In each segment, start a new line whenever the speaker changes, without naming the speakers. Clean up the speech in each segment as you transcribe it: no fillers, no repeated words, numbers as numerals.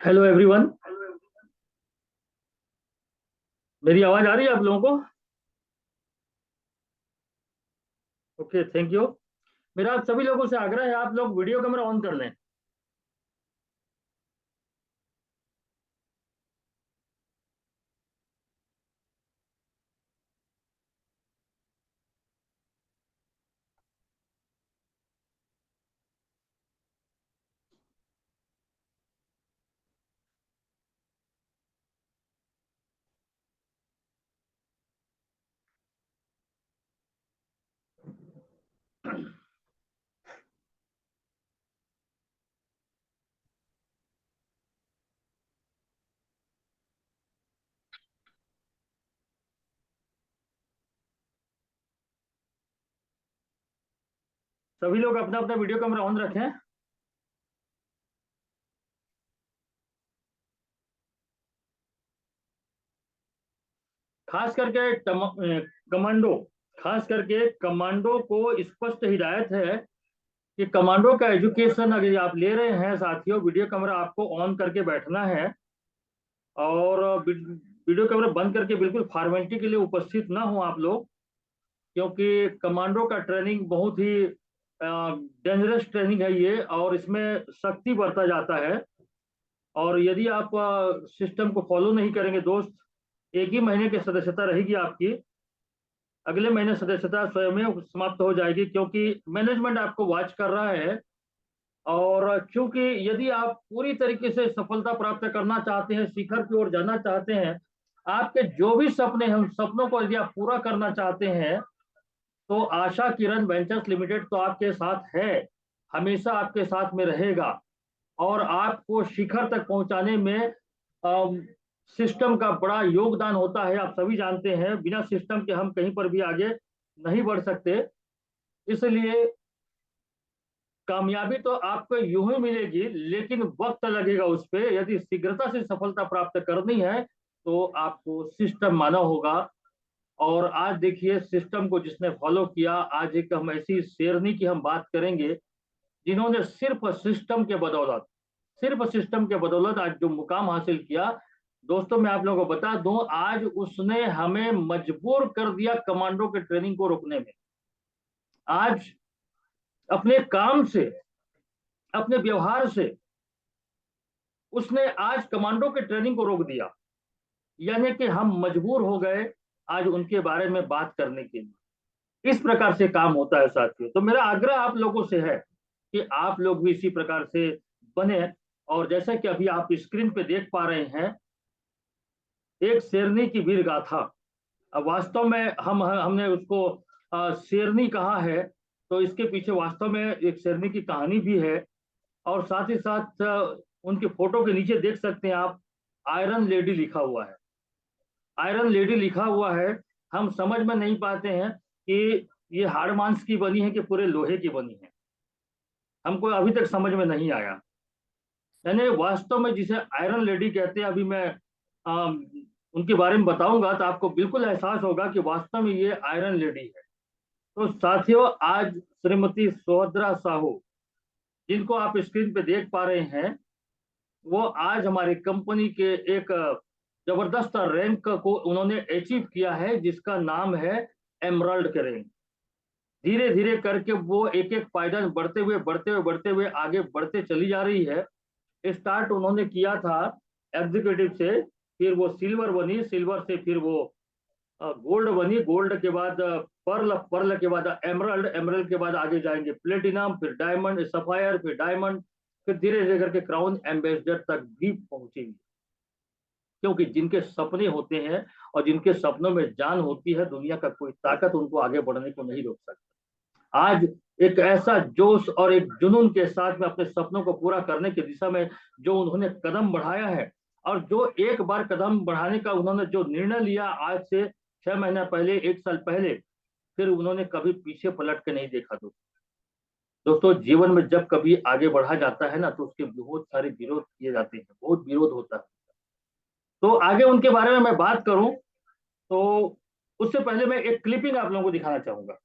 Hello everyone. मेरी आवाज आ रही है आप लोगों को? Okay, thank you. मेरा आप सभी लोगों से आग्रह है, आप लोग वीडियो कैमरा ऑन कर लें। सभी लोग अपना अपना वीडियो कैमरा ऑन रखें। खास करके कमांडो खास करके कमांडो को स्पष्ट हिदायत है कि कमांडो का एजुकेशन अगर आप ले रहे हैं साथियों, वीडियो कैमरा आपको ऑन करके बैठना है। और वीडियो कैमरा बंद करके बिल्कुल फॉर्मेलिटी के लिए उपस्थित ना हो आप लोग, क्योंकि कमांडो का ट्रेनिंग बहुत ही डेंजरस ट्रेनिंग है ये, और इसमें सख्ती बरता जाता है। और यदि आप सिस्टम को फॉलो नहीं करेंगे दोस्त, एक ही महीने की सदस्यता रहेगी आपकी, अगले महीने सदस्यता स्वयं में समाप्त हो जाएगी, क्योंकि मैनेजमेंट आपको वॉच कर रहा है। और क्योंकि यदि आप पूरी तरीके से सफलता प्राप्त करना चाहते हैं, शिखर की ओर जाना चाहते हैं, आपके जो भी सपने हैं उन सपनों को यदि आप पूरा करना चाहते हैं, तो आशा किरण वेंचर्स लिमिटेड तो आपके साथ है, हमेशा आपके साथ में रहेगा। और आपको शिखर तक पहुंचाने में सिस्टम का बड़ा योगदान होता है, आप सभी जानते हैं, बिना सिस्टम के हम कहीं पर भी आगे नहीं बढ़ सकते। इसलिए कामयाबी तो आपको यूं ही मिलेगी, लेकिन वक्त लगेगा उस पर। यदि शीघ्रता से सफलता प्राप्त करनी है तो आपको सिस्टम माना होगा। और आज देखिए, सिस्टम को जिसने फॉलो किया, आज एक हम ऐसी शेरनी की हम बात करेंगे जिन्होंने सिर्फ सिस्टम के बदौलत आज जो मुकाम हासिल किया। दोस्तों, मैं आप लोगों को बता दूं, आज उसने हमें मजबूर कर दिया कमांडो के ट्रेनिंग को रोकने में। आज अपने काम से, अपने व्यवहार से उसने आज कमांडो के ट्रेनिंग को रोक दिया। यानी कि हम मजबूर हो गए आज उनके बारे में बात करने के लिए। इस प्रकार से काम होता है साथियों। तो मेरा आग्रह आप लोगों से है कि आप लोग भी इसी प्रकार से बने। और जैसा कि अभी आप स्क्रीन पे देख पा रहे हैं, एक शेरनी की वीर गाथा। अब वास्तव में हमने उसको शेरनी कहा है, तो इसके पीछे वास्तव में एक शेरनी की कहानी भी है। और साथ ही साथ उनके फोटो के नीचे देख सकते हैं आप, आयरन लेडी लिखा हुआ है। आयरन लेडी लिखा हुआ है। हम समझ में नहीं पाते हैं कि ये हाड़ मांस की बनी है कि पूरे लोहे की बनी है, हमको अभी तक समझ में नहीं आया। यानी वास्तव में जिसे आयरन लेडी कहते हैं, अभी मैं उनके बारे में बताऊंगा तो आपको बिल्कुल एहसास होगा कि वास्तव में ये आयरन लेडी है। तो साथियों, आज श्रीमती सुभद्रा साहू, जिनको आप स्क्रीन पे देख पा रहे हैं, वो आज हमारी कंपनी के एक जबरदस्त रैंक को उन्होंने अचीव किया है, जिसका नाम है एमराल्ड के रैंक। धीरे धीरे करके वो एक एक पायदान बढ़ते हुए आगे बढ़ते चली जा रही है। स्टार्ट उन्होंने किया था एग्जीक्यूटिव से, फिर वो सिल्वर बनी, सिल्वर से फिर वो गोल्ड बनी, गोल्ड के बाद पर्ल, पर्ल के बाद एमरल्ड, एमरल्ड के बाद आगे जाएंगे प्लेटिनम, फिर डायमंड, सफायर, फिर डायमंड, फिर धीरे धीरे करके क्राउन एम्बेसडर तक भी पहुंचेंगे। क्योंकि जिनके सपने होते हैं और जिनके सपनों में जान होती है, दुनिया का कोई ताकत उनको आगे बढ़ने को नहीं रोक सकता। आज एक ऐसा जोश और एक जुनून के साथ में अपने सपनों को पूरा करने की दिशा में जो उन्होंने कदम बढ़ाया है, और जो एक बार कदम बढ़ाने का उन्होंने जो निर्णय लिया आज से 6 महीना पहले, 1 साल पहले, फिर उन्होंने कभी पीछे पलट के नहीं देखा। दोस्तों, जीवन में जब कभी आगे बढ़ा जाता है ना, तो उसके बहुत सारे विरोध किए जाते हैं, बहुत विरोध होता है। तो आगे उनके बारे में मैं बात करूं, तो उससे पहले मैं एक क्लिपिंग आप लोगों को दिखाना चाहूंगा।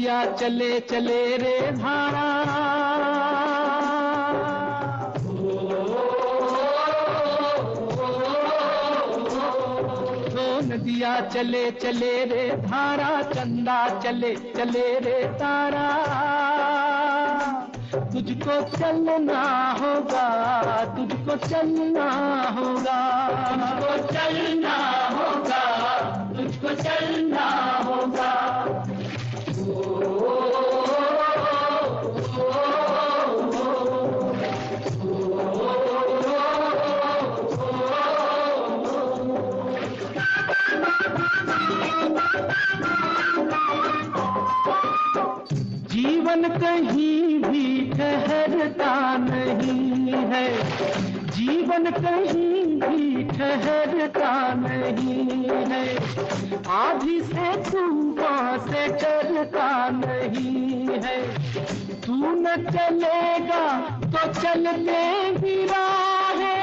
नदिया चले चले रे धारा, नदिया चले चले रे धारा, चंदा चले चले रे तारा, तुझको चलना होगा, तुझको चलना होगा, तुझको चलना होगा, तुझको चलना होगा। जीवन कहीं भी ठहरता नहीं है, जीवन कहीं भी ठहरता नहीं है, आधी से तूफान से डरता नहीं है, तू न चलेगा तो चलने की राह है।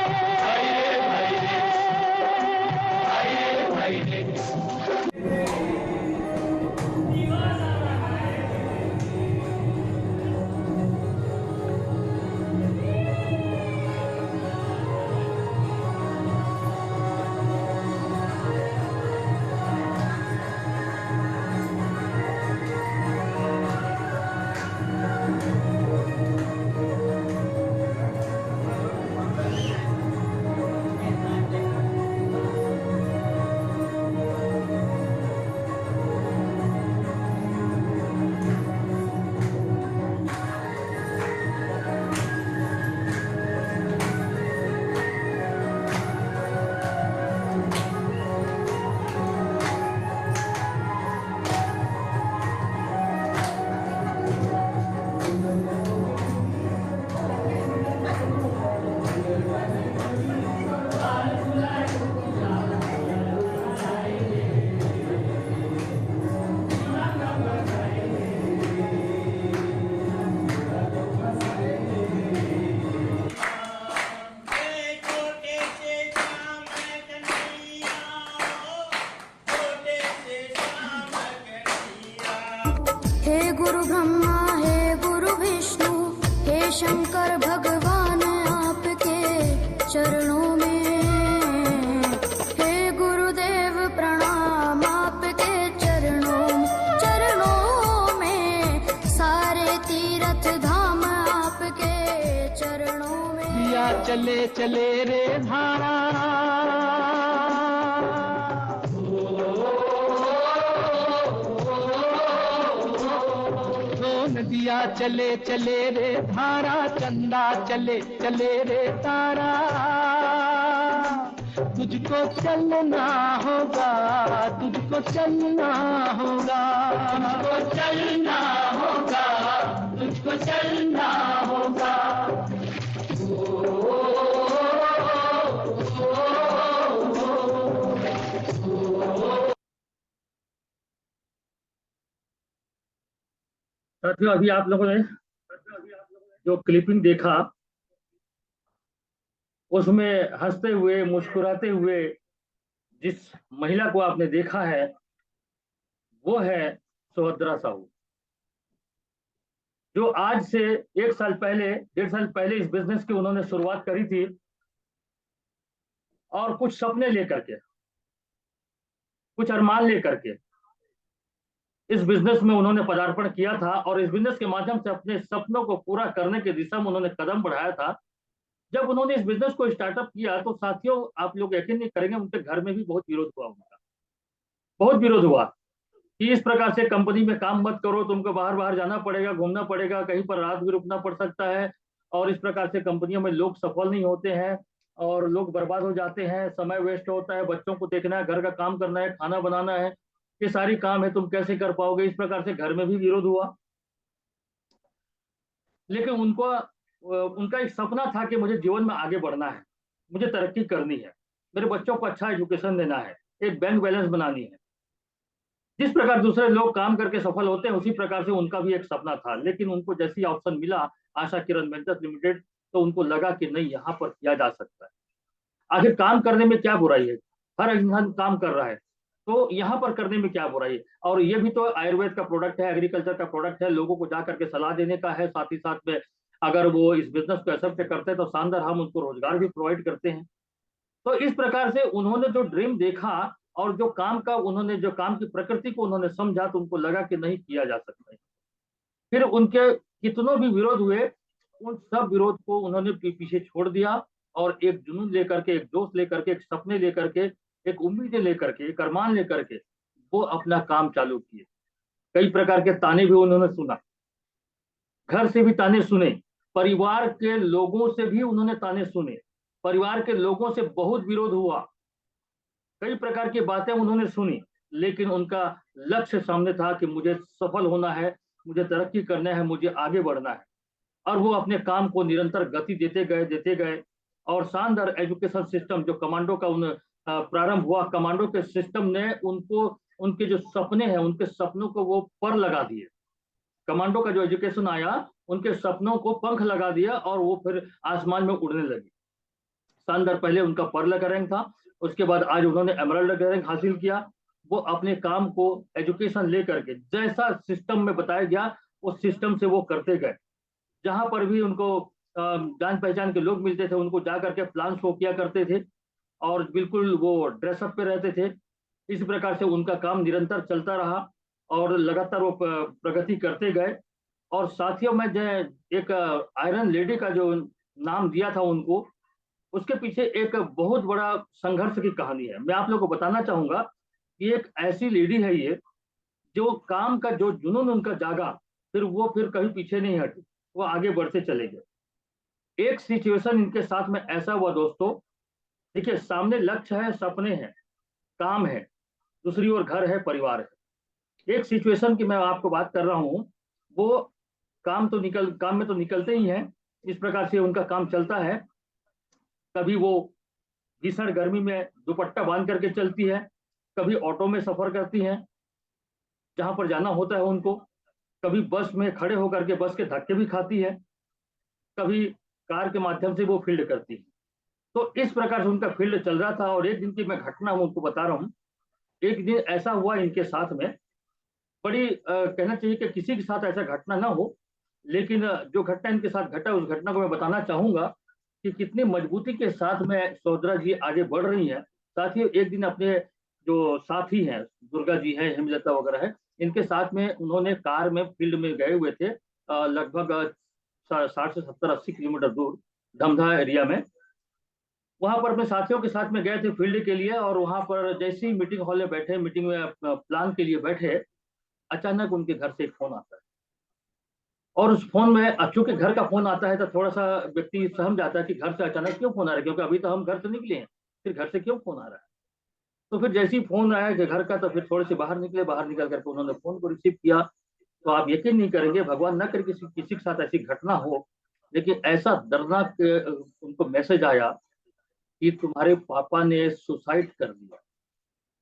हे गुरु ब्रह्मा हे गुरु विष्णु हे शंकर भगवान आपके चरणों में, हे गुरुदेव प्रणाम आपके चरणों में, सारे तीर्थ धाम आपके चरणों में।
या चले चले रे धारा, नदिया चले चले रे धारा, चंदा चले चले रे तारा, तुझको चलना होगा, तुझको चलना होगा, तुझको चलना होगा, तुझको चलना होगा।
साथियों, अभी आप लोगों ने जो क्लिपिंग देखा उसमें हंसते हुए मुस्कुराते हुए जिस महिला को आपने देखा है वो है सुभद्रा साहू, जो आज से 1 साल पहले 1.5 साल पहले इस बिजनेस की उन्होंने शुरुआत करी थी और कुछ सपने लेकर के, कुछ अरमान लेकर के इस बिजनेस में उन्होंने पदार्पण किया था और इस बिजनेस के माध्यम से अपने सपनों को पूरा करने की दिशा में उन्होंने कदम बढ़ाया था। जब उन्होंने इस बिजनेस को स्टार्टअप किया तो साथियों, आप लोग यकीन नहीं करेंगे, उनके घर में भी बहुत विरोध हुआ, उनका बहुत विरोध हुआ कि इस प्रकार से कंपनी में काम मत करो, तुमको बाहर बाहर जाना पड़ेगा, घूमना पड़ेगा, कहीं पर रात भी रुकना पड़ सकता है, और इस प्रकार से कंपनियों में लोग सफल नहीं होते हैं और लोग बर्बाद हो जाते हैं, समय वेस्ट होता है, बच्चों को देखना है, घर का काम करना है, खाना बनाना है, ये सारी काम है, तुम कैसे कर पाओगे। इस प्रकार से घर में भी विरोध हुआ। लेकिन उनका एक सपना था कि मुझे जीवन में आगे बढ़ना है, मुझे तरक्की करनी है, मेरे बच्चों को अच्छा एजुकेशन देना है, एक बैंक बैलेंस बनानी है। जिस प्रकार दूसरे लोग काम करके सफल होते हैं उसी प्रकार से उनका भी एक सपना था। लेकिन उनको जैसी ऑप्शन मिला आशा किरण वेंचर्स लिमिटेड, तो उनको लगा कि नहीं, यहाँ पर किया जा सकता है। आखिर काम करने में क्या बुराई है, हर इंसान काम कर रहा है, तो यहाँ पर करने में क्या बुराई है? और ये भी तो आयुर्वेद का प्रोडक्ट है, एग्रीकल्चर का प्रोडक्ट है, लोगों को जा करके सलाह देने का है, साथ ही साथ में अगर वो इस बिजनेस को एक्सेप्ट करते हैं तो शानदार, हम उनको रोजगार भी प्रोवाइड करते हैं। तो इस प्रकार से उन्होंने जो ड्रीम देखा और जो काम का उन्होंने, जो काम की प्रकृति को उन्होंने समझा, तो उनको लगा कि नहीं किया जा सकता है। फिर उनके कितनों भी विरोध हुए, उन सब विरोध को उन्होंने पीछे छोड़ दिया और एक जुनून लेकर के, एक जोश लेकर के, एक सपने लेकर के, एक उम्मीदें लेकर के, एक अरमान लेकर के वो अपना काम चालू किए। कई प्रकार के ताने भी उन्होंने सुना, घर से भी ताने सुने, परिवार के लोगों से भी उन्होंने ताने सुने, परिवार के लोगों से बहुत विरोध हुआ, कई प्रकार की बातें उन्होंने सुनी, लेकिन उनका लक्ष्य सामने था कि मुझे सफल होना है, मुझे तरक्की करना है, मुझे आगे बढ़ना है। और वो अपने काम को निरंतर गति देते गए और शानदार एजुकेशन सिस्टम जो कमांडो का प्रारंभ हुआ, कमांडो के सिस्टम ने उनको, उनके जो सपने हैं, उनके सपनों को वो पर लगा दिए। कमांडो का जो एजुकेशन आया, उनके सपनों को पंख लगा दिया और वो फिर आसमान में उड़ने लगे। शानदार, पहले उनका पर्ल का रैंक था, उसके बाद आज उन्होंने एमराल्ड का रैंक हासिल किया। वो अपने काम को एजुकेशन लेकर के जैसा सिस्टम में बताया गया उस सिस्टम से वो करते गए। जहां पर भी उनको जान पहचान के लोग मिलते थे, उनको जा करके प्लान शो किया करते थे और बिल्कुल वो ड्रेसअप पे रहते थे। इस प्रकार से उनका काम निरंतर चलता रहा और लगातार वो प्रगति करते गए। और साथियों में जो एक आयरन लेडी का जो नाम दिया था उनको, उसके पीछे एक बहुत बड़ा संघर्ष की कहानी है। मैं आप लोगों को बताना चाहूंगा कि एक ऐसी लेडी है ये, जो काम का जो जुनून उनका जागा, फिर वो फिर कहीं पीछे नहीं हटी, वो आगे बढ़ते चले गए। एक सिचुएशन इनके साथ में ऐसा हुआ दोस्तों, देखिए सामने लक्ष्य है, सपने हैं, काम है, दूसरी ओर घर है, परिवार है। एक सिचुएशन की मैं आपको बात कर रहा हूँ, वो काम में तो निकलते ही हैं। इस प्रकार से उनका काम चलता है। कभी वो भीषण गर्मी में दुपट्टा बांध करके चलती है, कभी ऑटो में सफर करती हैं जहां पर जाना होता है उनको, कभी बस में खड़े होकर के बस के धक्के भी खाती है, कभी कार के माध्यम से वो फील्ड करती है। तो इस प्रकार से उनका फील्ड चल रहा था। और एक दिन की मैं घटना उनको बता रहा हूँ। एक दिन ऐसा हुआ इनके साथ में, बड़ी कहना चाहिए कि किसी के साथ ऐसा घटना ना हो, लेकिन जो घटना इनके साथ घटा उस घटना को मैं बताना चाहूंगा कि कितनी मजबूती के साथ में सौदरा जी आगे बढ़ रही हैं। साथ ही एक दिन अपने जो साथी हैं, दुर्गा जी हैं, हेमलता वगैरह है, इनके साथ में उन्होंने कार में फील्ड में गए हुए थे, लगभग 60 से 70-80 किलोमीटर दूर धमधा एरिया में। वहां पर अपने साथियों के साथ में गए थे फील्ड के लिए, और वहां पर जैसे ही मीटिंग हॉल में बैठे, मीटिंग में प्लान के लिए बैठे, अचानक उनके घर से एक फोन आता है। और उस फोन में, चूंकि घर का फोन आता है तो थोड़ा सा व्यक्ति सहम जाता है कि घर से अचानक क्यों फोन आ रहा है, क्योंकि अभी तो हम घर से निकले हैं, फिर घर से क्यों फोन आ रहा है। तो फिर जैसे ही फोन आया कि घर का, तो फिर थोड़े से बाहर निकले, बाहर निकल करके उन्होंने फोन को रिसीव किया। तो आप यकीन नहीं करेंगे, भगवान न करे किसी के साथ ऐसी घटना हो, लेकिन ऐसा दर्दनाक उनको मैसेज आया कि तुम्हारे पापा ने सुसाइड कर दिया।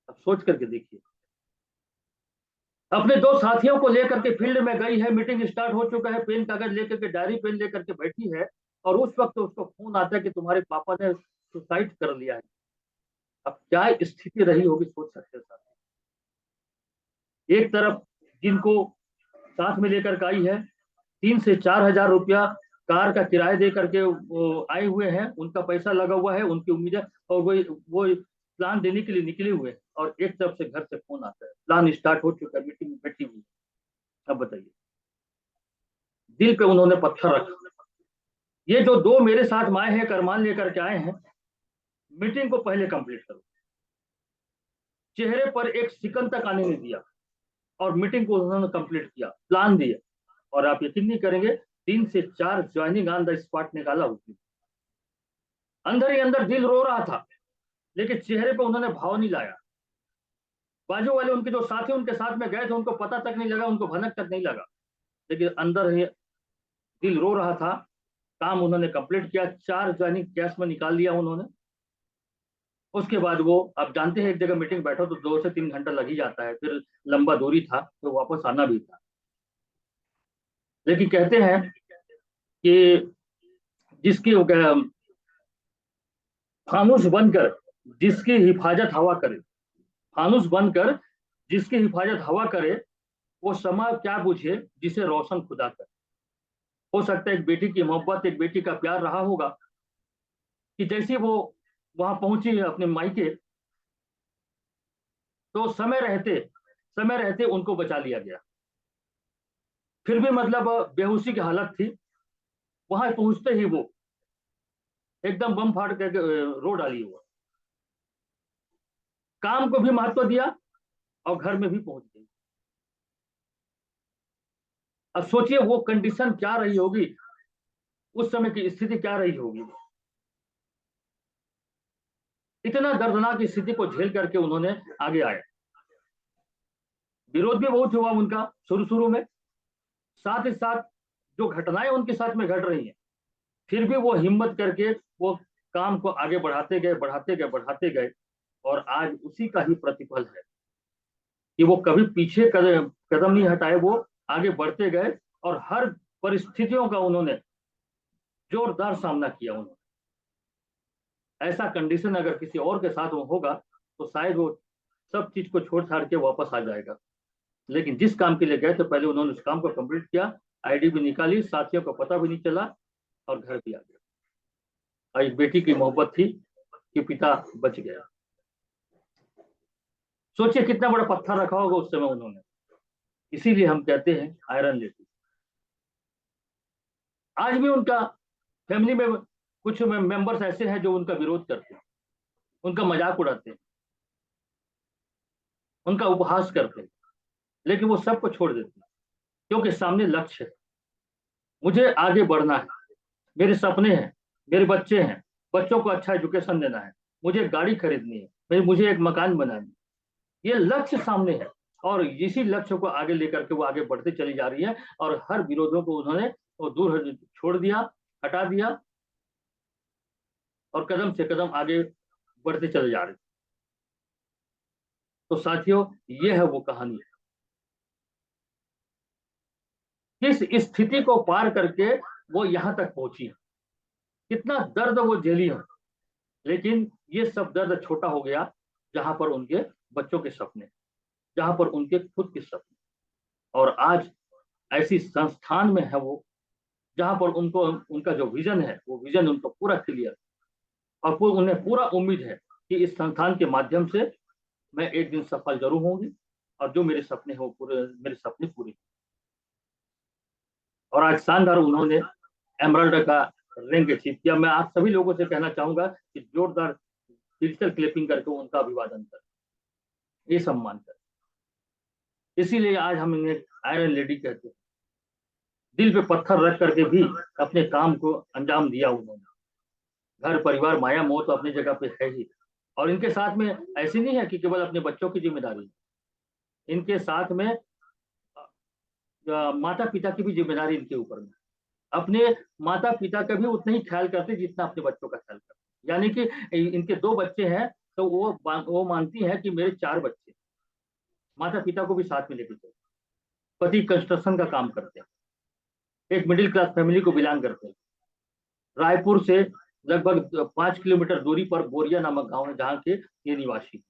अब सोच करके देखिए, अपने दो साथियों को लेकर के फील्ड में गई है, मीटिंग स्टार्ट हो चुका है, पेन कागज लेकर के, डायरी पेन लेकर के बैठी है, और उस वक्त उसको फोन आता है कि तुम्हारे पापा ने सुसाइड कर लिया है। अब क्या स्थिति रही होगी, सोच सकते हैं। एक तरफ जिनको साथ में लेकर के आई है, 3 से 4 हजार रुपया कार का किराया दे करके वो आए हुए हैं, उनका पैसा लगा हुआ है, उनकी उम्मीद है, और वो प्लान देने के लिए निकले हुए हैं। और एक तरफ से घर से फोन आता है, प्लान स्टार्ट हो चुका है, मीटिंग में बैठी हुई। अब बताइए, दिल पे उन्होंने पत्थर रखा। ये जो दो मेरे साथ माए हैं, करमान लेकर के आए हैं, मीटिंग को पहले कंप्लीट करो। चेहरे पर एक सिकन तक आने नहीं दिया और मीटिंग को उन्होंने कंप्लीट किया, प्लान दिया। और आप यकीन नहीं करेंगे, 3 से 4 ज्वाइनिंग ऑन द स्पॉट निकाला उसने। अंदर ही अंदर दिल रो रहा था, लेकिन चेहरे पे उन्होंने भाव नहीं लाया। बाजू वाले उनके जो साथी उनके साथ में गए थे, उनको पता तक नहीं लगा, उनको भनक तक नहीं लगा, लेकिन अंदर ही दिल रो रहा था। काम उन्होंने कंप्लीट किया, 4 ज्वाइनिंग कैश में निकाल लिया उन्होंने। उसके बाद वो, आप जानते हैं एक जगह मीटिंग बैठो तो 2 से 3 घंटा लग ही जाता है, फिर लंबा दूरी था तो वापस आना भी था। लेकिन कहते हैं कि जिसकी खामोश बनकर जिसकी हिफाजत हवा करे, फानुस बनकर जिसकी हिफाजत हवा करे, वो शमा क्या बुझे जिसे रोशन खुदा करे। हो सकता है एक बेटी की मोहब्बत, एक बेटी का प्यार रहा होगा कि जैसे वो वहां पहुंची अपने मायके, तो समय रहते उनको बचा लिया गया। फिर भी मतलब बेहोशी की हालत थी। वहां पहुंचते ही वो एकदम बम फाड़ करके रो डाली। हुआ काम को भी महत्व दिया और घर में भी पहुंच गई। अब सोचिए वो कंडीशन क्या रही होगी, उस समय की स्थिति क्या रही होगी। इतना दर्दनाक स्थिति को झेल करके उन्होंने आगे आए। विरोध भी बहुत हुआ उनका शुरू शुरू में, साथ ही साथ जो घटनाएं उनके साथ में घट रही हैं, फिर भी वो हिम्मत करके वो काम को आगे बढ़ाते गए। और आज उसी का ही प्रतिफल है कि वो कभी पीछे कदम नहीं हटाए, वो आगे बढ़ते गए और हर परिस्थितियों का उन्होंने जोरदार सामना किया। उन्होंने ऐसा कंडीशन अगर किसी और के साथ वो होगा तो शायद वो सब चीज को छोड़ छाड़ के वापस आ जाएगा। लेकिन जिस काम के लिए गए तो पहले उन्होंने उस काम को कंप्लीट किया, आईडी भी निकाली, साथियों को पता भी नहीं चला और घर भी आ गया। और एक बेटी की मोहब्बत थी कि पिता बच गया। सोचिए कितना बड़ा पत्थर रखा होगा उस समय उन्होंने। इसीलिए हम कहते हैं आयरन लेडी। आज भी उनका फैमिली में कुछ मेंबर्स ऐसे हैं जो उनका विरोध करते हैं, उनका मजाक उड़ाते हैं, उनका उपहास करते हैं, लेकिन वो सबको छोड़ देते हैं क्योंकि सामने लक्ष्य है। मुझे आगे बढ़ना है, मेरे सपने हैं, मेरे बच्चे हैं, बच्चों को अच्छा एजुकेशन देना है, मुझे गाड़ी खरीदनी है, मुझे एक मकान बनाना है। ये लक्ष्य सामने है और इसी लक्ष्य को आगे लेकर के वो आगे बढ़ते चली जा रही है। और हर विरोधों को उन्होंने वो दूर छोड़ दिया, हटा दिया और कदम से कदम आगे बढ़ते चले जा रहे। तो साथियों, ये है वो कहानी, किस स्थिति को पार करके वो यहां तक पहुंची है, कितना दर्द वो झेली है। लेकिन ये सब दर्द छोटा हो गया जहां पर उनके बच्चों के सपने, जहां पर उनके खुद के सपने। और आज ऐसी संस्थान में है वो जहां पर उनको उनका जो विजन है वो विजन उनको पूरा क्लियर, और उन्हें पूरा उम्मीद है कि इस संस्थान के माध्यम से मैं एक दिन सफल जरूर होंगी और जो मेरे सपने हैं वो मेरे सपने पूरे। और आज शानदार उन्होंने एमराल्ड का रैंक अचीव किया। मैं आप सभी लोगों से कहना चाहूंगा कि जोरदार डिजिटल क्लिपिंग करके उनका अभिवादन कर, ये सम्मान कर। इसीलिए आज हम इन्हें आयरन लेडी कहते हैं। दिल पे पत्थर रख करके भी अपने काम को अंजाम दिया उन्होंने। घर परिवार माया मोह तो अपनी जगह पे है ही, और इनके साथ में ऐसी नहीं है कि केवल अपने बच्चों की जिम्मेदारी, इनके साथ में माता पिता की भी जिम्मेदारी इनके ऊपर में। अपने माता पिता का भी उतना ही ख्याल करते जितना अपने बच्चों का ख्याल करते। यानी कि इनके 2 बच्चे हैं तो वो मानती है कि मेरे 4 बच्चे, माता पिता को भी साथ में लेके चलते। पति कंस्ट्रक्शन का काम करते हैं, एक मिडिल क्लास फैमिली को बिलोंग करते हैं। रायपुर से लगभग 5 किलोमीटर दूरी पर बोरिया नामक गांव है जहां के ये निवासी।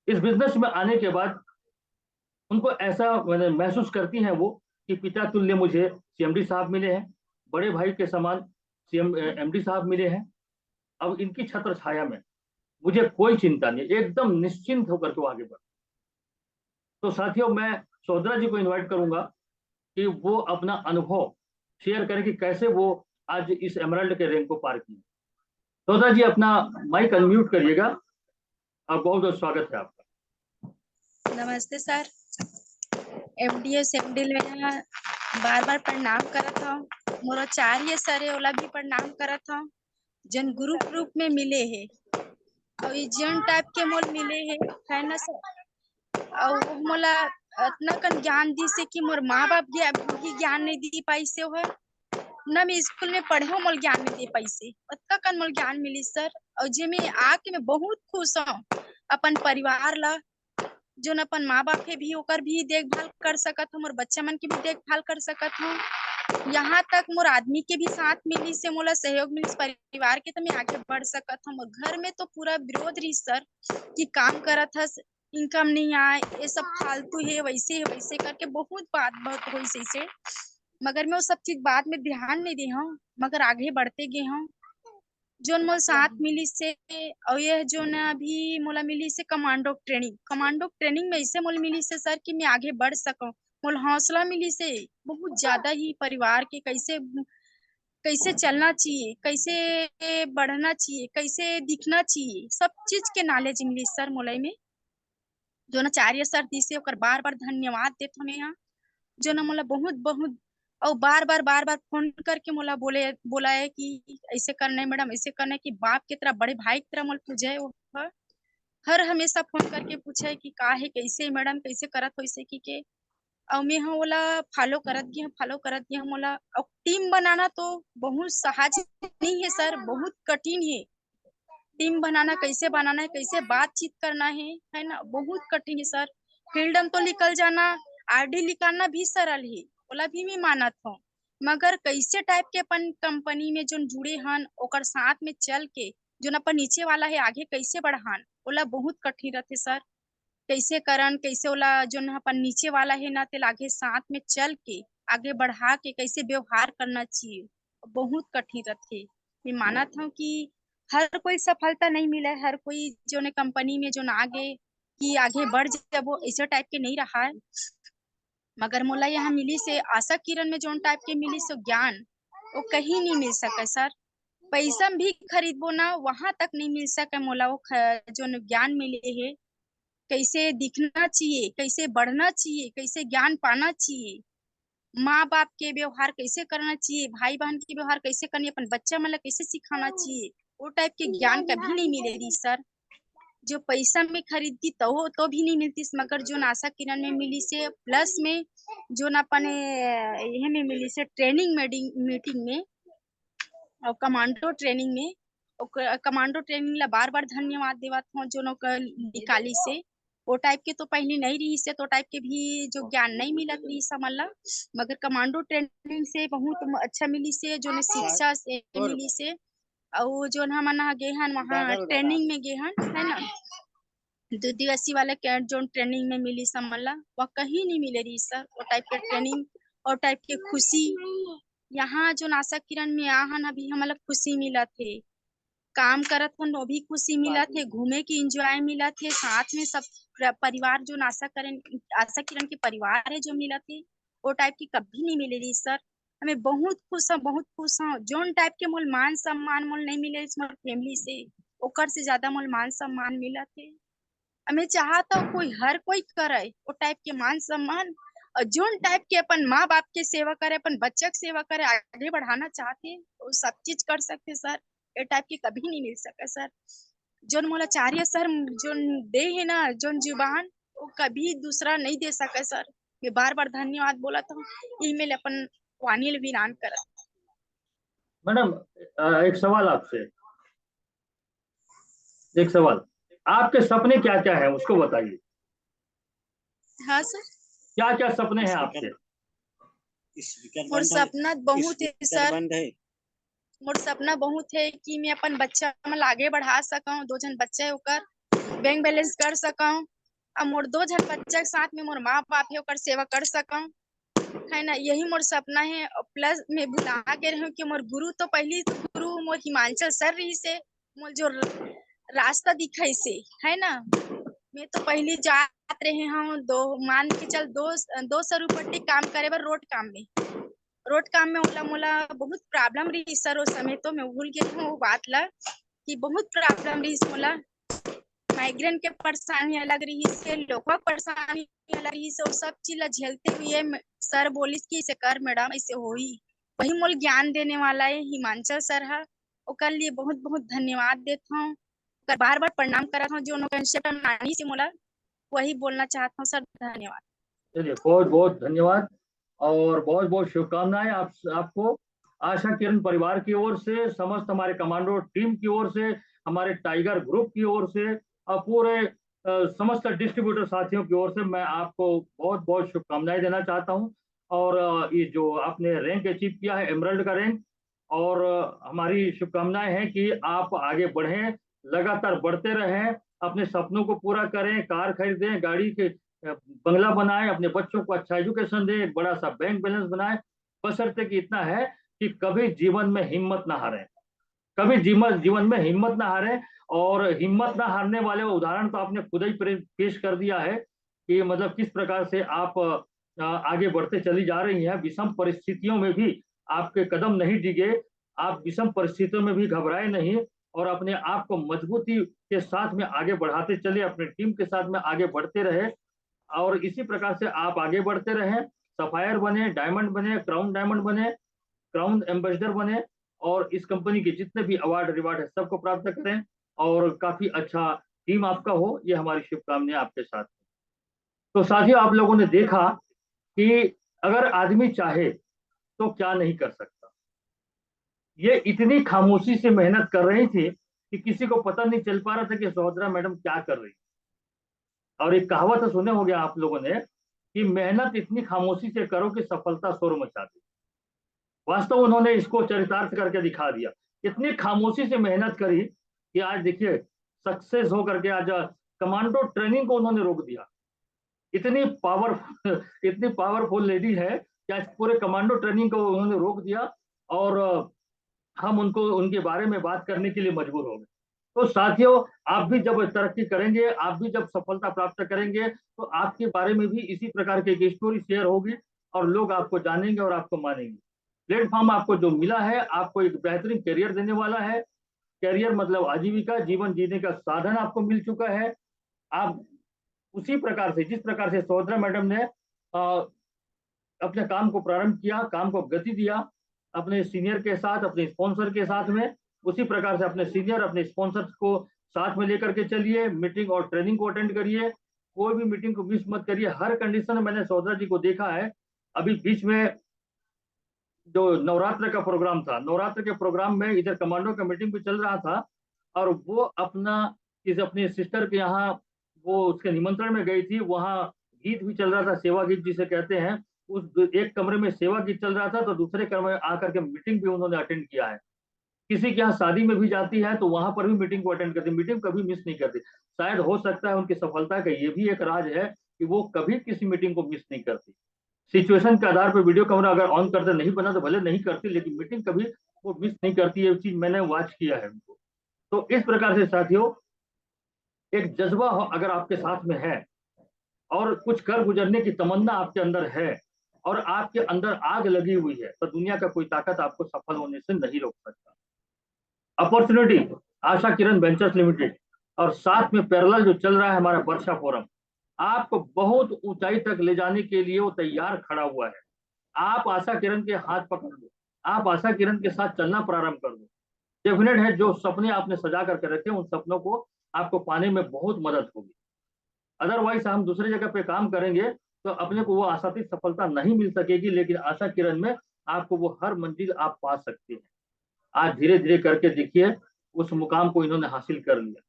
इस बिजनेस में आने के बाद उनको ऐसा महसूस करती हैं वो कि पिता तुल्य मुझे सीएमडी साहब मिले हैं, बड़े भाई के समान एमडी साहब मिले हैं। अब इनकी छत्र छाया में मुझे कोई चिंता नहीं, एकदम निश्चिंत होकर के आगे बढ़। तो साथियों, मैं सौदरा जी को इनवाइट करूंगा कि वो अपना अनुभव शेयर करें कि कैसे वो आज इस एमराल्ड के रैंक को पार किए। सौदरा जी अपना माइक अनम्यूट करिएगा और बहुत बहुत स्वागत है आपका।
नमस्ते सर। एमडीएस एमडी में बार बार प्रणाम करत हूँ। मोर 4 ये सर ओला भी प्रणाम करत हूँ जन ग्रुप रूप में मिले है और जन टाइप के मोल मिले है ना सर। और मोला इतना कन ज्ञान दी से कि मोर माँ बाप भी ज्ञान नहीं दी पाई से है ना, मैं स्कूल में पढ़े हो मोल ज्ञान नहीं दे पाई से उतना कन मोल ज्ञान मिली सर। और जे मैं आके मैं बहुत खुश हूँ अपन परिवार ला, जो अपन माँ बाप के भी ओकर भी देखभाल कर सकत हूँ और बच्चा मन की भी देखभाल कर सकत हूँ। यहाँ तक मोर आदमी के भी साथ मिली से मोला सहयोग मिली परिवार के तो मैं आगे बढ़ सकत हूँ। घर में तो पूरा विरोध रही सर कि काम करत हस, इनकम नहीं आए, ये सब फालतू है, वैसे करके बहुत बात हुई से। मगर मैं वो सब चीज बाद में ध्यान नहीं दी हूँ, मगर आगे बढ़ते गए हूँ। जोन मोल साथ मिली से और यह जो न अभी मोला मिली से कमांडो ट्रेनिंग में ऐसे मोल मिली से सर कि मैं आगे बढ़ सकूं। मोल हौसला मिली से बहुत ज्यादा ही परिवार के कैसे कैसे चलना चाहिए, कैसे बढ़ना चाहिए, कैसे दिखना चाहिए, सब चीज के नॉलेज मिली सर मोला में। जो न आचार्य सर दी से ओकर बार बार धन्यवाद देत हमें यहाँ। जो न मोला बहुत बहुत और बार बार फोन करके मोला बोला है कि ऐसे करना है मैडम, ऐसे करना है, कि बाप की तरह बड़े भाई की तरह मोल पूछे वो हर हमेशा फोन करके पूछे कि का है, कैसे है मैडम, कैसे करत हो ऐसे की के। और मैं हाँ बोला फॉलो करत गया मोला। और टीम बनाना तो बहुत सहज नहीं है सर, बहुत कठिन है। टीम बनाना है, कैसे बातचीत करना है ना, बहुत कठिन है सर। फील्ड में तो निकल जाना, आरडी निकालना भी सरल है, बोला भी मैं मानत हूँ। मगर कैसे टाइप के अपन कंपनी में जो जुड़े हन ओकर साथ में चल के जो अपन नीचे वाला है आगे कैसे बढ़ान, बोला बहुत कठिन रहते सर। कैसे करन, कैसे ओला जो अपन नीचे वाला है ना तेल आगे साथ में चल के आगे बढ़ा के कैसे व्यवहार करना चाहिए, बहुत कठिन रहते। मैं मानत हूँ कि हर कोई सफलता नहीं मिले, हर कोई जो ने कंपनी में जो न आगे कि आगे बढ़ जाए वो ऐसे टाइप के नहीं रहा है। मगर मोला यहाँ मिली से आशा किरण में जो टाइप के मिली से ज्ञान वो कहीं नहीं मिल सके सर। पैसा भी खरीदबो ना वहां तक नहीं मिल सके मोला वो जो ज्ञान मिले है, कैसे दिखना चाहिए, कैसे बढ़ना चाहिए, कैसे ज्ञान पाना चाहिए, माँ बाप के व्यवहार कैसे करना चाहिए, भाई बहन के व्यवहार कैसे करनी, अपन बच्चा मतलब कैसे सिखाना चाहिए, वो टाइप के ज्ञान कभी नहीं मिलेगी सर। जो पैसा में खरीदती तो भी नहीं मिलती, मगर जो आशा किरण में मिली से प्लस में जो न अपने यह में मिली से ट्रेनिंग मीटिंग में और कमांडो ट्रेनिंग में कमांडो ट्रेनिंग ला बार बार धन्यवाद देवत हूँ। जो लोग निकाली से वो टाइप के तो पहले नहीं रही से, तो टाइप के भी जो ज्ञान नहीं मिलत रही समझ, मगर कमांडो ट्रेनिंग से बहुत अच्छा मिली से, जो शिक्षा से मिली से। और जो हम गे हन वहाँ ट्रेनिंग में गे हन है ना, 2 दिवसीय वाले कैंट जो ट्रेनिंग में मिली समझला वह कहीं नहीं मिले रही सर। वो टाइप के ट्रेनिंग और टाइप के खुशी यहाँ जो आशा किरण में आहन अभी हमारा खुशी मिला थे, काम करत हन वो भी खुशी मिला थे, घूमे की एंजॉय मिला थे, साथ में सब परिवार जो आशा किरण के परिवार है जो मिला थे वो टाइप की कभी नहीं मिले रही सर। हमें बहुत खुश हूँ। जोन टाइप के मोल मान सम्मान मोल नहीं मिले मोल फैमिली से, ओकर से ज्यादा मोल मान सम्मान मिला थे। हमें चाहता कोई हर कोई करे वो टाइप के मान सम्मान, और जोन टाइप के अपन माँ बाप के सेवा करे, अपन बच्चा की सेवा करे, आगे बढ़ाना चाहते वो सब चीज कर सकते सर। ये टाइप के कभी नहीं मिल सके सर। जोन मोलाचार्य सर जोन दे है ना जोन जुबान वो कभी दूसरा नहीं दे सके सर। मैं बार बार धन्यवाद बोला था, ईमेल अपन वाणी विरान कर।
मैडम एक सवाल आपसे, एक सवाल, आपके सपने क्या क्या है उसको बताइए।
हाँ सर,
क्या क्या सपने हैं आपके?
और सपना बहुत है सर, मोर सपना बहुत है कि मैं अपन बच्चा में आगे बढ़ा सकूं, 2 जन बच्चे है ओकर बैंक बैलेंस कर सकूं, और मोर 2 जन बच्चा के साथ में मोर माँ बाप है ओकर सेवा कर सकूं, है ना, यही मोर सपना है। प्लस मैं भुला के रहूं कि मोर गुरु तो पहली गुरु मोर हिमांचल सर रही से, मोर जो रास्ता दिखाई से है ना, मैं तो पहली जात रहे हूँ मान के चल 200 रुपये काम करे बर रोड काम में मोला बहुत प्रॉब्लम रही सर। उस समय तो मैं भूल गई हूँ वो बात ला कि बहुत प्रॉब्लम रही मोला, माइग्रेन के परेशानी अलग रही से, लोगों परेशानी अलग रही से, सब चीज झेलते हुए सर बोलिस कि इसे कर मैडम ऐसे होई, वही मोल ज्ञान देने वाला है हिमांचल सर है, ओकर लिए बहुत बहुत धन्यवाद देता हूँ, बार बार प्रणाम करत हूँ। जो नानी से मोला वही बोलना चाहता हूँ सर, धन्यवाद।
चलिए बहुत बहुत धन्यवाद और बहुत बहुत शुभकामनाएं आपको आशा किरण परिवार की ओर से, समस्त हमारे कमांडो टीम की ओर से, हमारे टाइगर ग्रुप की ओर से और पूरे समस्त डिस्ट्रीब्यूटर साथियों की ओर से मैं आपको बहुत बहुत शुभकामनाएं देना चाहता हूं। और ये जो आपने रैंक अचीव किया है, एमरल्ड का रैंक, और हमारी शुभकामनाएं हैं कि आप आगे बढ़ें, लगातार बढ़ते रहें, अपने सपनों को पूरा करें, कार खरीदें, गाड़ी के बंगला बनाएं, अपने बच्चों को अच्छा एजुकेशन दें, एक बड़ा सा बैंक बैलेंस बनाएं। बशर्ते कि इतना है कि कभी जीवन में हिम्मत ना हारें, कभी जीवन में हिम्मत ना हारें। और हिम्मत ना हारने वाले उदाहरण तो आपने खुद ही पेश कर दिया है कि मतलब किस प्रकार से आप आगे बढ़ते चली जा रही हैं। विषम परिस्थितियों में भी आपके कदम नहीं डिगे, आप विषम परिस्थितियों में भी घबराए नहीं, और अपने आप को मजबूती के साथ में आगे बढ़ाते चले, अपने टीम के साथ में आगे बढ़ते रहे, और इसी प्रकार से आप आगे बढ़ते रहें, सफायर बने, डायमंड बने, क्राउन डायमंड बने, क्राउन एम्बेसडर बने, और इस कंपनी के जितने भी अवार्ड रिवार्ड है सबको प्राप्त करें, और काफी अच्छा टीम आपका हो, ये हमारी शुभकामनाएं आपके साथ। तो साथियों, आप लोगों ने देखा कि अगर आदमी चाहे तो क्या नहीं कर सकता। ये इतनी खामोशी से मेहनत कर रही थी कि किसी को पता नहीं चल पा रहा था कि सहोदरा मैडम क्या कर रही। और एक कहावत तो सुने होंगे आप लोगों ने कि मेहनत इतनी खामोशी से करो कि सफलता शोर मचा दे। वास्तव उन्होंने इसको चरितार्थ करके दिखा दिया। इतनी खामोशी से मेहनत करी कि आज देखिए सक्सेस होकर के आज कमांडो ट्रेनिंग को उन्होंने रोक दिया। इतनी पावरफुल लेडी है कि आज पूरे कमांडो ट्रेनिंग को उन्होंने रोक दिया, और हम उनको उनके बारे में बात करने के लिए मजबूर हो गए। तो साथियों, आप भी जब तरक्की करेंगे, आप भी जब सफलता प्राप्त करेंगे, तो आपके बारे में भी इसी प्रकार की एक स्टोरी शेयर होगी, और लोग आपको जानेंगे और आपको मानेंगे। प्लेटफॉर्म आपको जो मिला है, आपको एक बेहतरीन करियर देने वाला है। करियर मतलब आजीविका, जीवन जीने का साधन आपको मिल चुका है। आप उसी प्रकार से, जिस प्रकार से सहोदरा मैडम ने अपने काम को प्रारंभ किया, काम को गति दिया अपने सीनियर के साथ, अपने स्पॉन्सर के साथ में, उसी प्रकार से अपने सीनियर, अपने स्पॉन्सर्स को साथ में लेकर के चलिए, मीटिंग और ट्रेनिंग को अटेंड करिए, कोई भी मीटिंग को मिस मत करिए, हर कंडीशन में। मैंने सहोदरा जी को देखा है, अभी बीच में जो नवरात्र का प्रोग्राम था, नवरात्र के प्रोग्राम में इधर कमांडो का मीटिंग भी चल रहा था, और वो अपनी सिस्टर के यहाँ वो उसके निमंत्रण में गई थी, वहाँ गीत भी चल रहा था, सेवा गीत जिसे कहते हैं। उस एक कमरे में सेवा गीत चल रहा था, तो दूसरे कमरे में आकर के मीटिंग भी उन्होंने अटेंड किया है। किसी के यहाँ शादी में भी जाती है तो वहां पर भी मीटिंग को अटेंड करती, मीटिंग कभी मिस नहीं करती। शायद हो सकता है उनकी सफलता का ये भी एक राज है कि वो कभी किसी मीटिंग को मिस नहीं करती। सिचुएशन के आधार पर वीडियो कैमरा अगर ऑन करते नहीं बना तो भले नहीं करती, लेकिन मीटिंग कभी वो मिस नहीं करती, ये चीज मैंने वॉच किया है उनको। तो इस प्रकार से साथियों, एक जज्बा अगर आपके साथ में है, और कुछ कर गुजरने की तमन्ना आपके अंदर है, और आपके अंदर आग लगी हुई है, तो दुनिया का कोई ताकत आपको सफल होने से नहीं रोक सकता। Opportunity, Asha Kiran ventures limited, और साथ में पैरेलल जो चल रहा है हमारा वर्षा फोरम, आपको बहुत ऊंचाई तक ले जाने के लिए वो तैयार खड़ा हुआ है। आप आशा किरण के हाथ पकड़ लो, आप आशा किरण के साथ चलना प्रारंभ कर दो। डेफिनेट है, जो सपने आपने सजा करके रखे, उन सपनों को आपको पाने में बहुत मदद होगी। अदरवाइज हम दूसरी जगह पे काम करेंगे तो अपने को वो आशातीत सफलता नहीं मिल सकेगी, लेकिन आशा किरण में आपको वो हर मंजिल आप पा सकते हैं। आज धीरे धीरे करके देखिए उस मुकाम को इन्होंने हासिल कर लिया,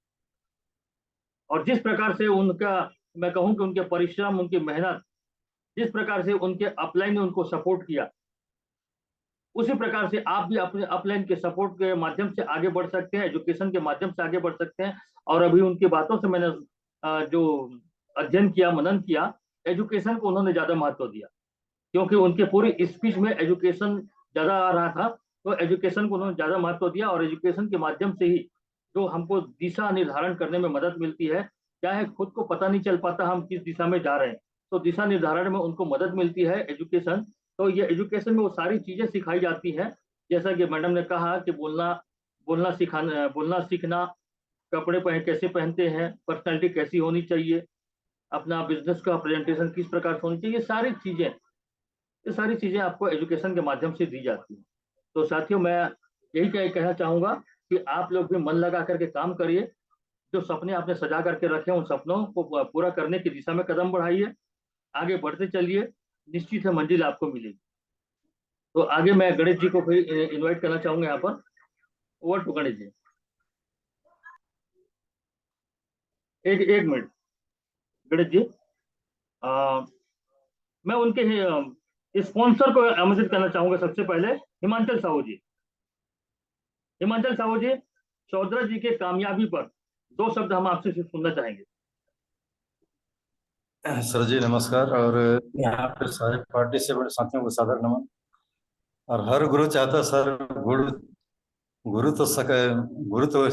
और जिस प्रकार से उनका, मैं कहूं कि उनके परिश्रम, उनकी मेहनत, जिस प्रकार से उनके अपलाइन ने उनको सपोर्ट किया, उसी प्रकार से आप भी अपने अपलाइन के सपोर्ट के माध्यम से आगे बढ़ सकते हैं, एजुकेशन के माध्यम से आगे बढ़ सकते हैं। और अभी उनकी बातों से मैंने जो अध्ययन किया, मनन किया, एजुकेशन को उन्होंने ज्यादा महत्व दिया, क्योंकि उनके पूरी स्पीच में एजुकेशन ज्यादा आ रहा था, तो एजुकेशन को उन्होंने ज्यादा महत्व दिया। और एजुकेशन के माध्यम से ही जो हमको दिशा निर्धारण करने में मदद मिलती है, क्या है खुद को पता नहीं चल पाता हम किस दिशा में जा रहे हैं, तो दिशा निर्धारण में उनको मदद मिलती है एजुकेशन। तो ये एजुकेशन में वो सारी चीजें सिखाई जाती है, जैसा कि मैडम ने कहा कि बोलना सीखना, कपड़े कैसे पहनते हैं, पर्सनैलिटी कैसी होनी चाहिए, अपना बिजनेस का प्रेजेंटेशन किस प्रकार से होनी चाहिए, ये सारी चीजें आपको एजुकेशन के माध्यम से दी जाती है। तो साथियों, मैं यही कहना चाहूंगा कि आप लोग भी मन लगा करके काम करिए, जो सपने आपने सजा करके रखे उन सपनों को पूरा करने की दिशा में कदम बढ़ाइए, आगे बढ़ते चलिए, निश्चित है मंजिल आपको मिलेगी। तो आगे मैं गणेश जी को फिर इन्वाइट करना चाहूंगा यहाँ पर। Over to Ganesh ji. एक मिनट गणेश जी, मैं उनके स्पॉन्सर को आमंत्रित करना चाहूंगा। सबसे पहले हिमांचल साहू जी। हिमांचल साहू जी, चौधरी जी के कामयाबी पर 2 शब्द हम आपसे सुनना चाहेंगे।
सर जी नमस्कार, और यहाँ पे सारे पार्टी से बड़े साथियों को सादर नमन। और हर गुरु चाहता सर, गुरु गुरु तो गुरु तो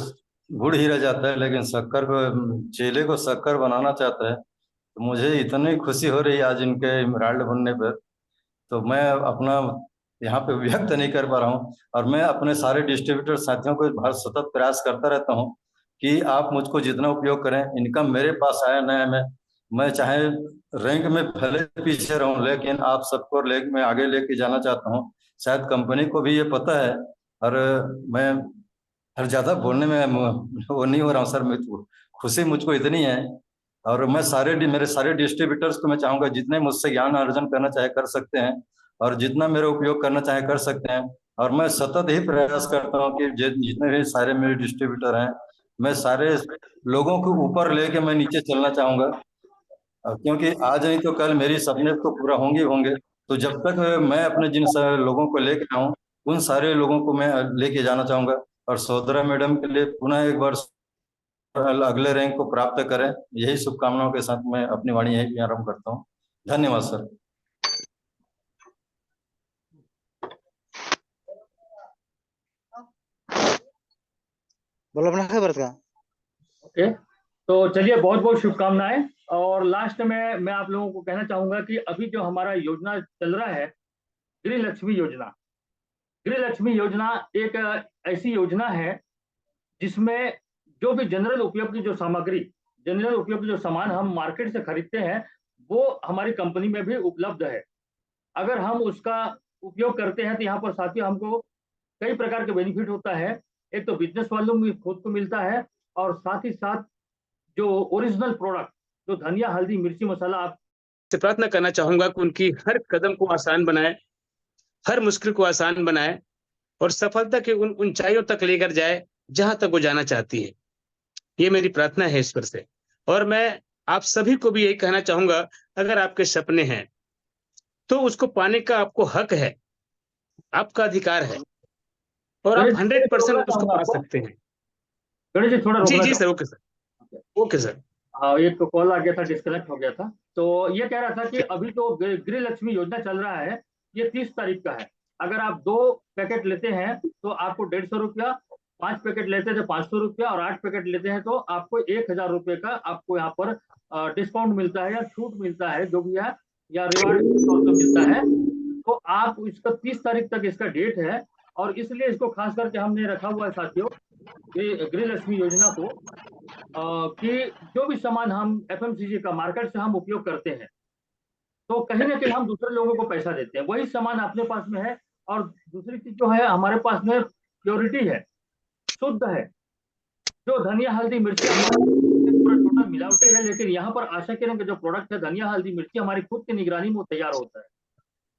गुड़ ही रह जाता है, लेकिन शक्कर को, चेले को शक्कर बनाना चाहता है। तो मुझे इतनी खुशी हो रही है आज इनके इमराल्ड बनने पर, तो मैं अपना यहाँ पे व्यक्त नहीं कर पा रहा हूँ। और मैं अपने सारे डिस्ट्रीब्यूटर साथियों को हर सतत प्रयास करता रहता हूँ कि आप मुझको जितना उपयोग करें। इनकम मेरे पास आया नया में, मैं चाहे रैंक में भले पीछे रहूं, लेकिन आप सबको मैं आगे लेके जाना चाहता हूं। शायद कंपनी को भी ये पता है, और मैं हर ज़्यादा बोलने में वो नहीं हो रहा हूँ सर। मैं खुशी मुझको इतनी है, और मैं मेरे सारे डिस्ट्रीब्यूटर्स को मैं चाहूँगा जितने मुझसे ज्ञान अर्जन करना चाहे कर सकते हैं, और जितना मेरा उपयोग करना चाहे कर सकते हैं। और मैं सतत ही प्रयास करता हूँ कि जितने भी सारे मेरे डिस्ट्रीब्यूटर हैं, मैं सारे लोगों को ऊपर लेके मैं नीचे चलना चाहूँगा, क्योंकि आज नहीं तो कल मेरी सपने तो पूरा होंगे। तो जब तक मैं अपने जिन लोगों को लेके आऊँ, उन सारे लोगों को मैं लेके जाना चाहूँगा। और सौदरा मैडम के लिए पुनः एक बार अगले रैंक को प्राप्त करें, यही शुभकामनाओं के साथ मैं अपनी वाणी यही आरंभ करता हूँ। धन्यवाद सर।
बोलो अपना खबर का।
ओके, तो चलिए, बहुत बहुत शुभकामनाएं। और लास्ट में मैं आप लोगों को कहना चाहूंगा कि अभी जो हमारा योजना चल रहा है, गृह लक्ष्मी योजना। गृह लक्ष्मी योजना एक ऐसी योजना है जिसमें जो भी जनरल उपयोग की जो सामग्री, जनरल उपयोग की जो सामान हम मार्केट से खरीदते हैं, वो हमारी कंपनी में भी उपलब्ध है। अगर हम उसका उपयोग करते हैं तो यहाँ पर साथियों हमको कई प्रकार के बेनिफिट होता है। एक तो बिजनेस वालों को खुद को मिलता है, और साथ ही साथ जो ओरिजिनल प्रोडक्ट, जो धनिया, हल्दी, मिर्ची, मसाला, आप
से प्रार्थना करना चाहूंगा कि उनकी हर कदम को आसान बनाए, हर मुश्किल को आसान बनाए, और सफलता के उन ऊंचाइयों तक लेकर जाए जहां तक वो जाना चाहती है। ये मेरी प्रार्थना है ईश्वर से। और मैं आप सभी को भी यही कहना चाहूंगा, अगर आपके सपने हैं तो उसको पाने का आपको हक है, आपका अधिकार है, और आप 100% उसको पा सकते हैं।
गणेश जी थोड़ा
जी sir, okay sir, okay sir.
हाँ, एक तो कॉल आ गया था, डिस्कनेक्ट हो गया था। तो ये कह रहा था कि अभी जो गृह लक्ष्मी योजना चल रहा है, ये 30 तारीख का है। अगर आप 2 पैकेट लेते हैं तो आपको 150 रुपया, 5 पैकेट लेते हैं तो 500 रुपया, और 8 पैकेट लेते हैं तो आपको 1000 रुपये का आपको यहाँ पर डिस्काउंट मिलता है, या छूट मिलता है, जो भी है, या रिवार्ड मिलता है। तो आप इसका 30 तारीख तक इसका डेट है, और इसलिए इसको खास करके हमने रखा हुआ है साथियों, गृह लक्ष्मी योजना को, कि जो भी सामान हम एफएमसीजी का मार्केट से हम उपयोग करते हैं, तो कहीं ना कहीं हम दूसरे लोगों को पैसा देते हैं, वही सामान अपने पास में है। और दूसरी चीज जो है, हमारे पास में प्योरिटी है, शुद्ध है। जो धनिया, हल्दी, मिर्ची पूरा टोटल मिलावटी है, लेकिन यहाँ पर आशा करें कि जो प्रोडक्ट है धनिया, हल्दी, मिर्ची हमारी खुद की निगरानी में तैयार होता है।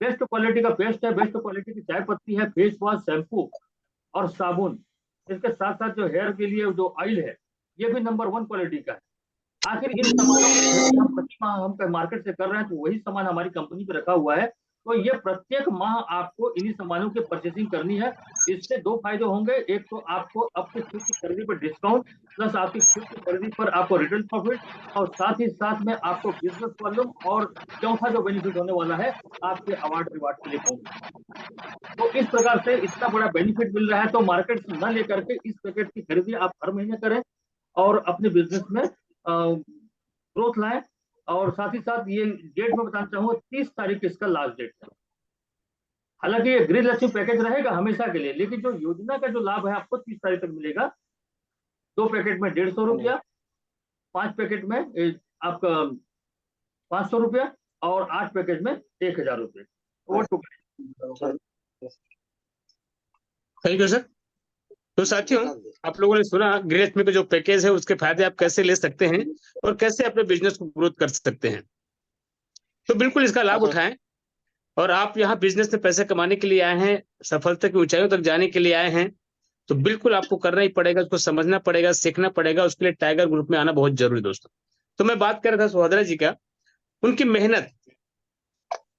बेस्ट क्वालिटी का पेस्ट है, बेस्ट क्वालिटी की चाय पत्ती है, फेस वॉश, शैम्पू और साबुन। इसके साथ साथ जो हेयर के लिए जो ऑयल है, ये भी नंबर 1 क्वालिटी का है। आखिर इन सामानों को हम प्रति माह हम मार्केट से कर रहे हैं, तो वही सामान हमारी कंपनी पे रखा हुआ है। तो ये प्रत्येक माह आपको इन्हीं सामानों की परचेसिंग करनी है। इससे 2 फायदे होंगे। एक तो आपको आपकी खुद की खरीदी पर डिस्काउंट, प्लस आपकी खुद की खरीदी पर आपको रिटेल प्रॉफिट, और साथ ही साथ में आपको बिजनेस वॉल्यूम, और चौथा जो बेनिफिट होने वाला है, आपके अवार्ड रिवार्ड के लिए पहुंच। तो इस प्रकार से इतना बड़ा बेनिफिट मिल रहा है, तो मार्केट से न लेकर के इस पैकेट की खरीदी आप हर महीने करें, और अपने बिजनेस में ग्रोथ लाएं। और साथ ही साथ ये डेट में बताना चाहूंगा, 30 तारीख इसका लास्ट डेट है। हालांकि ये गृह लक्ष्मी पैकेज रहेगा हमेशा के लिए, लेकिन जो योजना का जो लाभ है आपको 30 तारीख तक मिलेगा। 2 पैकेट में 150 रुपया, 5 पैकेट में आपका 500 रुपया, और 8 पैकेज में 1000 रुपये।
Thank you sir. तो साथियों, आप लोगों ने सुना गृह लक्ष्मी का जो पैकेज है, उसके फायदे आप कैसे ले सकते हैं और कैसे अपने बिजनेस को ग्रोथ कर सकते हैं। तो बिल्कुल इसका लाभ उठाएं। और आप यहाँ बिजनेस में पैसे कमाने के लिए आए हैं, सफलता की ऊंचाइयों तक जाने के लिए आए हैं, तो बिल्कुल आपको करना ही पड़ेगा, उसको समझना पड़ेगा, सीखना पड़ेगा। उसके लिए टाइगर ग्रुप में आना बहुत जरूरी दोस्तों। तो मैं बात कर रहा था सुहाद्रा जी का, उनकी मेहनत,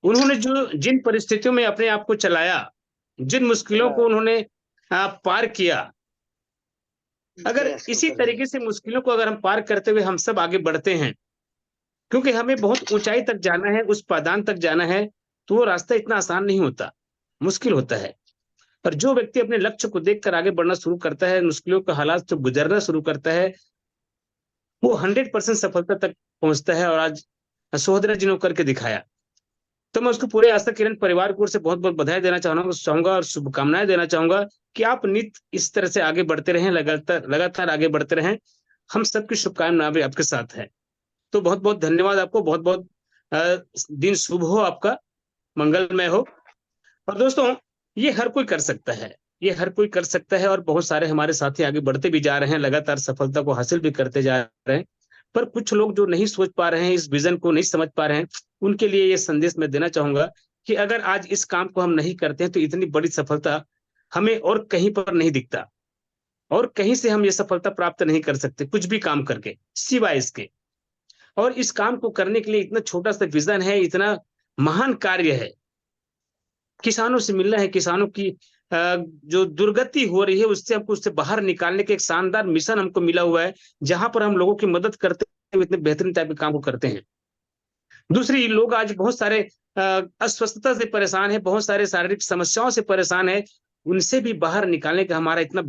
उन्होंने जो जिन परिस्थितियों में अपने आप को चलाया, जिन मुश्किलों को उन्होंने पार किया, अगर इसी तरीके से मुश्किलों को अगर हम पार करते हुए हम सब आगे बढ़ते हैं, क्योंकि हमें बहुत ऊंचाई तक जाना है, उस पायदान तक जाना है, तो वो रास्ता इतना आसान नहीं होता, मुश्किल होता है। पर जो व्यक्ति अपने लक्ष्य को देखकर आगे बढ़ना शुरू करता है, मुश्किलों के हालात से गुजरना शुरू करता है, वो 100% सफलता तक पहुंचता है। और आज सोहदरा जी ने करके दिखाया। तो मैं उसको पूरे आस्था किरण परिवार की ओर से बहुत बहुत बधाई देना चाहूंगा और शुभकामनाएं देना चाहूंगा कि आप नित इस तरह से आगे बढ़ते रहें, लगातार आगे बढ़ते रहें। हम सबकी शुभकामनाएं भी आपके साथ है। तो बहुत बहुत धन्यवाद आपको, बहुत बहुत दिन शुभ हो, आपका मंगलमय हो। और दोस्तों, ये हर कोई कर सकता है, ये हर कोई कर सकता है। और बहुत सारे हमारे साथी आगे बढ़ते भी जा रहे हैं, लगातार सफलता को हासिल भी करते जा रहे हैं। पर कुछ लोग जो नहीं सोच पा रहे हैं, इस विजन को नहीं समझ पा रहे हैं, उनके लिए ये संदेश मैं देना चाहूंगा कि अगर आज इस काम को हम नहीं करते हैं तो इतनी बड़ी सफलता हमें और कहीं पर नहीं दिखता, और कहीं से हम ये सफलता प्राप्त नहीं कर सकते कुछ भी काम करके, सिवाय इसके। और इस काम को करने के लिए इतना छोटा सा विजन है, इतना महान कार्य है। किसानों से मिलना है, किसानों की जो दुर्गति हो रही है उससे हमको उससे बाहर निकालने के एक शानदार मिशन हमको मिला हुआ है, जहां पर हम लोगों की मदद करते हुए इतने बेहतरीन टाइप के काम को करते हैं। दूसरी, लोग आज बहुत सारे अस्वस्थता से परेशान है, बहुत सारे शारीरिक समस्याओं से परेशान है, उनसे भी बाहर निकालने का हमारा इतना